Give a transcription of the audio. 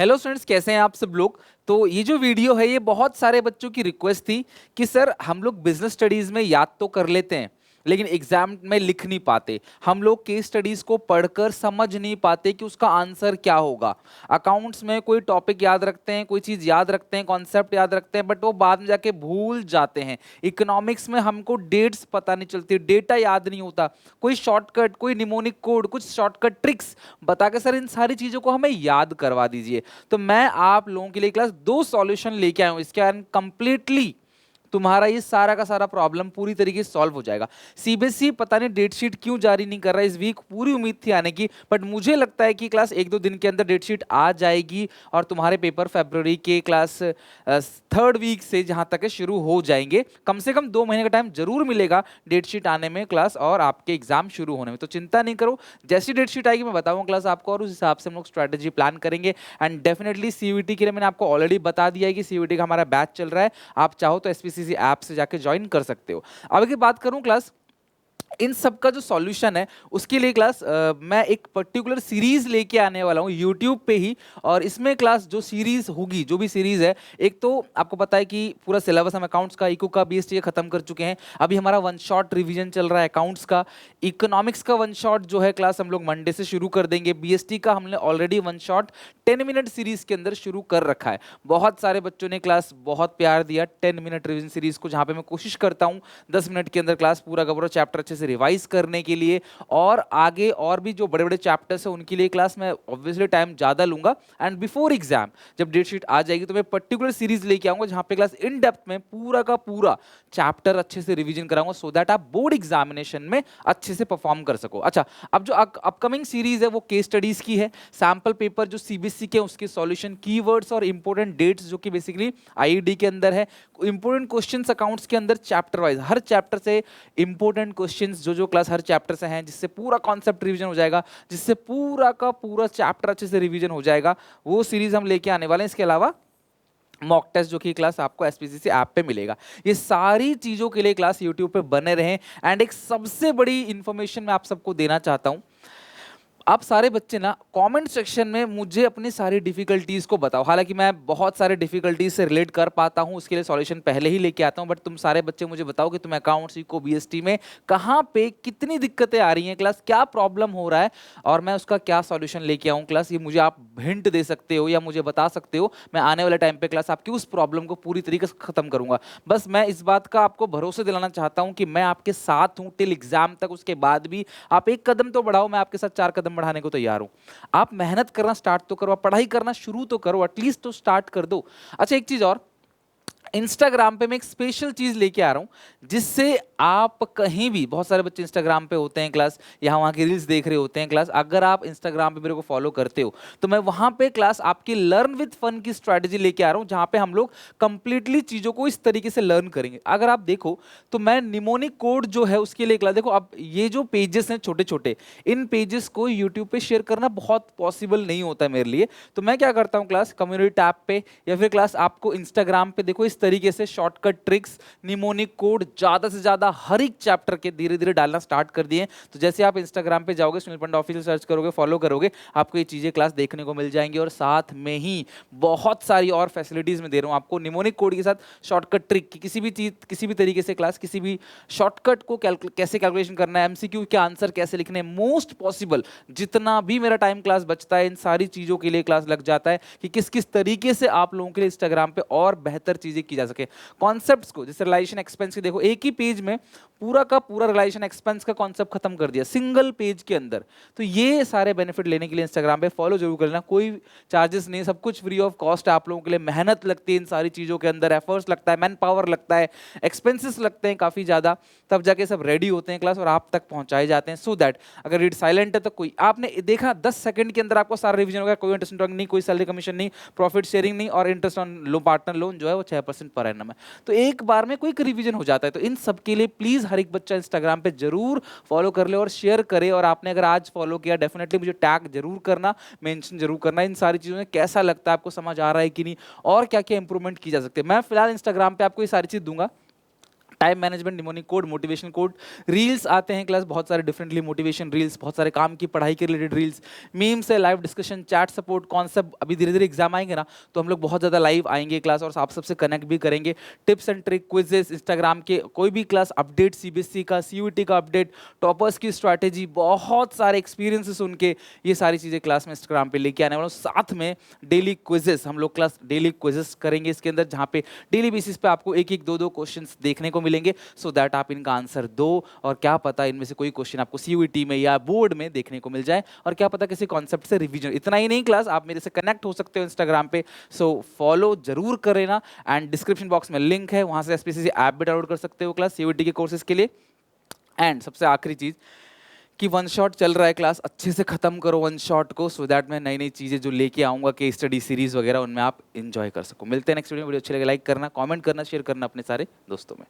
Hello students, कैसे हैं आप सब लोग। तो ये जो वीडियो है ये बहुत सारे बच्चों की रिक्वेस्ट थी कि सर हम लोग बिजनेस स्टडीज में याद तो कर लेते हैं लेकिन एग्जाम में लिख नहीं पाते। हम लोग केस स्टडीज को पढ़कर समझ नहीं पाते कि उसका आंसर क्या होगा। अकाउंट्स में कोई टॉपिक याद रखते हैं, कोई चीज याद रखते हैं, कॉन्सेप्ट याद रखते हैं, बट वो बाद में जाके भूल जाते हैं। इकोनॉमिक्स में हमको डेट्स पता नहीं चलती, डेटा याद नहीं होता। कोई शॉर्टकट, कोई निमोनिक कोड, कुछ शॉर्टकट ट्रिक्स बता के सर इन सारी चीजों को हमें याद करवा दीजिए। तो मैं आप लोगों के लिए क्लास दो सॉल्यूशन लेके आया हूं, इसके कारण कंप्लीटली तुम्हारा ये सारा का सारा प्रॉब्लम पूरी तरीके से सॉल्व हो जाएगा। सीबीएसई पता नहीं डेट शीट क्यों जारी नहीं कर रहा है, इस वीक पूरी उम्मीद थी आने की, बट मुझे लगता है कि क्लास एक दो दिन के अंदर डेट शीट आ जाएगी और तुम्हारे पेपर फरवरी के क्लास थर्ड वीक से जहां तक है शुरू हो जाएंगे। कम से कम 2 महीने का टाइम जरूर मिलेगा डेट शीट आने में क्लास और आपके एग्जाम शुरू होने में। तो चिंता नहीं करो, जैसी डेट शीट आएगी मैं बताऊंगा क्लास आपको और उस हिसाब से हम लोग स्ट्रैटेजी प्लान करेंगे। एंड डेफिनेटली सीयूईटी के लिए मैंने आपको ऑलरेडी बता दिया है कि सीयूईटी का हमारा बैच चल रहा है। आप चाहो तो एसपीसीसी ऐप से जाके ज्वाइन कर सकते हो। अब अगर बात करूं क्लास इन सब का जो सॉल्यूशन है उसके लिए क्लास मैं एक पर्टिकुलर सीरीज लेके आने वाला हूँ यूट्यूब पे ही। और इसमें क्लास जो सीरीज होगी, जो भी सीरीज है, एक तो आपको पता है कि पूरा सिलेबस हम अकाउंट्स का, इको का, बीएसटी खत्म कर चुके हैं। अभी हमारा वन शॉट रिवीजन चल रहा है अकाउंट्स का। इकोनॉमिक्स का वन शॉट जो है क्लास हम लोग मंडे से शुरू कर देंगे। बीएसटी का हमने already one shot 10 minute series के अंदर शुरू कर रखा है। बहुत सारे बच्चों ने क्लास बहुत प्यार दिया 10 मिनट रिवीजन सीरीज को, जहां पे मैं कोशिश करता हूँ 10 मिनट के अंदर क्लास पूरा का पूरा चैप्टर अच्छे से रिवाइज करने के लिए। और आगे और भी जो बड़े बड़े चैप्टर्स हैं उनके लिए क्लास मैं ऑब्वियसली टाइम ज्यादा लूंगा। एंड बिफोर एग्जाम जब डेट शीट आ जाएगी तो मैं पर्टिकुलर सीरीज लेके आऊंगा जहां पे क्लास इन डेप्थ में पूरा का पूरा चैप्टर अच्छे से रिवीजन कराऊंगा, सो दैट आप बोर्ड एग्जामिनेशन में अच्छे से परफॉर्म कर सको। अच्छा, अब जो अपकमिंग सीरीज है वो केस स्टडीज की है। सैंपल पेपर जो सीबीएसई के उसके सॉल्यूशन, कीवर्ड्स और इंपॉर्टेंट डेट्स जो कि बेसिकली आईईडी के अंदर है। इंपॉर्टेंट क्वेश्चंस अकाउंट्स के अंदर चैप्टर वाइज, हर चैप्टर से इंपॉर्टेंट क्वेश्चंस जो जो क्लास हर चैप्टर से हैं, जिससे पूरा कॉन्सेप्ट रिवीजन हो जाएगा, जिससे पूरा का पूरा चैप्टर अच्छे से रिवीजन हो जाएगा, वो सीरीज हम लेके आने वाले हैं। इसके अलावा मॉक टेस्ट जो कि क्लास आपको एसपीसीसी ऐप पे मिलेगा। ये सारी चीजों के लिए क्लास यूट्यूब पे बने रहें। एंड एक सबसे बड़ी इंफॉर्मेशन मैं आप सबको देना चाहता हूं, आप सारे बच्चे ना कमेंट सेक्शन में मुझे अपनी सारी डिफिकल्टीज को बताओ। हालांकि मैं बहुत सारे डिफिकल्टीज से रिलेट कर पाता हूं, उसके लिए सॉल्यूशन पहले ही लेके आता हूं, बट तुम सारे बच्चे मुझे बताओ कि तुम अकाउंट्स, इको, बीएसटी में कहां पे कितनी दिक्कतें आ रही हैं क्लास, क्या प्रॉब्लम हो रहा है और मैं उसका क्या सॉल्यूशन लेके आऊं क्लास। ये मुझे आप हिंट दे सकते हो या मुझे बता सकते हो। मैं आने वाले टाइम पे क्लास आपकी उस प्रॉब्लम को पूरी तरीके से खत्म करूंगा। बस मैं इस बात का आपको भरोसे दिलाना चाहता हूं कि मैं आपके साथ हूं टिल एग्जाम तक। उसके बाद भी आप एक कदम तो बढ़ाओ, मैं आपके साथ 4 कदम बढ़ाने को तैयार हूं। आप मेहनत करना स्टार्ट तो करो, आप पढ़ाई करना शुरू तो करो, एटलीस्ट तो स्टार्ट कर दो। अच्छा, एक चीज और, इंस्टाग्राम पे मैं एक स्पेशल चीज लेके आ रहा हूं जिससे आप कहीं भी, बहुत सारे बच्चे इंस्टाग्राम पे होते हैं क्लास, यहाँ वहाँ की रील्स देख रहे होते हैं क्लास, अगर आप इंस्टाग्राम पे मेरे को फॉलो करते हो तो मैं वहां पे क्लास आपकी लर्न विद फन की स्ट्रैटेजी लेके आ रहा हूं, जहां पे हम लोग कंप्लीटली चीजों को इस तरीके से लर्न करेंगे। अगर आप देखो तो मैं निमोनिक कोड जो है उसके लिए क्लास, देखो अब ये जो पेजेस हैं छोटे छोटे, इन पेजेस को यूट्यूब पे शेयर करना बहुत पॉसिबल नहीं होता है मेरे लिए। तो मैं क्या करता हूँ क्लास, कम्युनिटी टैब पे या फिर क्लास आपको इंस्टाग्राम पे देखो इस तरीके से शॉर्टकट ट्रिक्स, निमोनिक कोड ज्यादा से ज्यादा हर एक चैप्टर के धीरे धीरे डालना स्टार्ट कर दिए। तो जैसे आप इंस्टाग्राम पे जाओगे, सुनील पंडा ऑफिशियल सर्च करोगे, फॉलो करोगे, आपको ये चीजें क्लास देखने को मिल जाएंगी। और साथ में ही बहुत सारी और फैसिलिटीज में दे रहा हूं आपको निमोनिक कोड के साथ शॉर्टकट ट्रिक की, किसी भी चीज, किसी भी तरीके से क्लास, किसी भी शॉर्टकट को कैसे कैलकुलेशन करना है, एमसीक्यू के आंसर कैसे लिखने हैं, मोस्ट पॉसिबल जितना भी मेरा टाइम क्लास बचता है इन सारी चीजों के लिए क्लास लग जाता है कि किस किस तरीके से आप लोगों के लिए इंस्टाग्राम पे और बेहतर चीजें की जा सके। कॉन्सेप्ट्स को, जैसे रिलेशन एक्सपेंस की, देखो एक ही पेज में पूरा का पूरा रिलेशन एक्सपेंस का कॉन्सेप्ट खत्म कर दिया सिंगल पेज के अंदर। तो ये सारे बेनिफिट लेने के लिए इंस्टाग्राम पे फॉलो जरूर कर लेना, कोई चार्जेस नहीं, सब कुछ फ्री ऑफ कॉस्ट है आप लोगों के लिए। मेहनत लगती है इन सारी चीजों के अंदर, एफर्ट्स लगता है, मैन पावर लगता है, एक्सपेंसेस लगते हैं काफी ज्यादा, तब जाके सब रेडी होते हैं क्लास और आप तक पहुंचाए जाते हैं। सो दैट अगर रीड साइलेंट है तो कोई, आपने देखा 10 सेकंड के अंदर आपको सारा रिवीजन हो गया, कोई इंटरेस्ट नहीं, कोई सैलरी कमीशन नहीं, प्रॉफिट शेयरिंग नहीं, और interest on low partner loan जो है वो 6% पर एनम है। तो एक बार में क्विक रिवीजन हो जाता है। तो इन सब के लिए प्लीज हर एक बच्चा इंस्टाग्राम पे जरूर फॉलो कर ले और शेयर करे। और आपने अगर आज फॉलो किया, डेफिनेटली मुझे टैग जरूर करना, मेंशन जरूर करना इन सारी चीजों में, कैसा लगता है आपको, समझ आ रहा है कि नहीं, और क्या क्या इंप्रूवमेंट की जा सकती है। मैं फिलहाल इंस्टाग्राम पे आपको ये सारी चीज दूंगा, time management, mnemonic code, motivation code, reels आते हैं क्लास बहुत सारे डिफरेंटली, मोटिवेशन रील्स, बहुत सारे काम की पढ़ाई के रिलेटेड रील्स, मीम्स है, live discussion, chat support, concept. अभी धीरे धीरे एग्जाम आएंगे ना, तो हम लोग बहुत ज़्यादा लाइव आएंगे क्लास और आप सबसे कनेक्ट भी करेंगे। Tips and trick, quizzes, Instagram के कोई भी क्लास अपडेट, सीबीएसई का, सीयूईटी का अपडेट, टॉपर्स की स्ट्रैटेजी, बहुत सारे एक्सपीरियंसेस उनके, ये सारी चीज़ें क्लास में इंस्टाग्राम पे लेके आने वाला हूँ। साथ में डेली क्विजेस, हम लोग क्लास डेली क्विजेस करेंगे इसके अंदर, जहाँ पे डेली बेसिस पे आपको एक एक दो दो क्वेश्चन देखने को मिलेंगे, सो दैट आप इनका आंसर दो, और क्या पता इनमें से कोई क्वेश्चन आपको सीयूईटी में या बोर्ड में देखने को मिल जाए, और क्या पता किसी कॉन्सेप्ट से रिवीजन। इतना ही नहीं क्लास, आप मेरे से कनेक्ट हो सकते हो इंस्टाग्राम पे, सो फॉलो जरूर करें ना। एंड डिस्क्रिप्शन बॉक्स में लिंक है, वहां से एसपीसीसी ऐप भी डाउनलोड कर सकते हो क्लास सीयूईटी के कोर्सेज के लिए। एंड सबसे आखिरी चीज कि वन शॉट चल रहा है क्लास, अच्छे से खत्म करो वन शॉट को, सो दैट मैं नई नई चीजें जो लेके आऊंगा केस स्टडी सीरीज वगैरह, उनमें आप एंजॉय कर सको। मिलते हैं नेक्स्ट वीडियो अच्छी लगे लाइक करना, कमेंट करना, शेयर करना अपने सारे दोस्तों में।